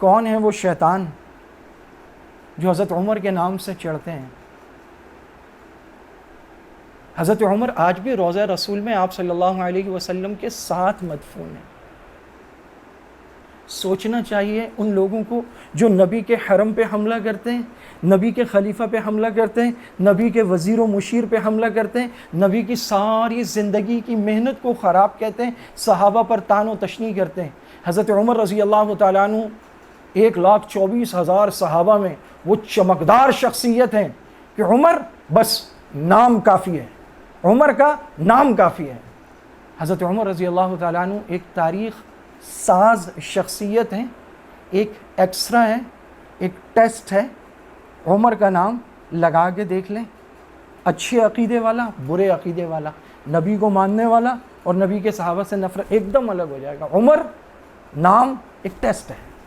कौन है वो शैतान जो हज़रत उमर के नाम से चढ़ते हैं। हज़रत उमर आज भी रोज़ा रसूल में आप सल्लल्लाहु अलैहि वसल्लम के साथ मदफून हैं। सोचना चाहिए उन लोगों को जो नबी के हरम पे हमला करते हैं, नबी के खलीफा पे हमला करते हैं, नबी के वज़ीर व मुशीर पे हमला करते हैं, नबी की सारी ज़िंदगी की मेहनत को ख़राब कहते हैं, सहाबा पर तान व तशनी करते हैं। हज़रत उमर रज़ी अल्लाह तआला अन्हु 1,24,000 सहाबा में वो चमकदार शख्सियत हैं कि उमर बस नाम काफ़ी है, उमर का नाम काफ़ी है। हज़रत उमर रज़ी अल्लाह तआला अन्हु एक तारीख़ साज शख्सियत हैं, एक एक्स्ट्रा है, एक टेस्ट है। उमर का नाम लगा के देख लें, अच्छे अक़ीदे वाला, बुरे अक़ीदे वाला, नबी को मानने वाला और नबी के सहाबा से नफ़रत, एकदम अलग हो जाएगा। उमर नाम एक टेस्ट है।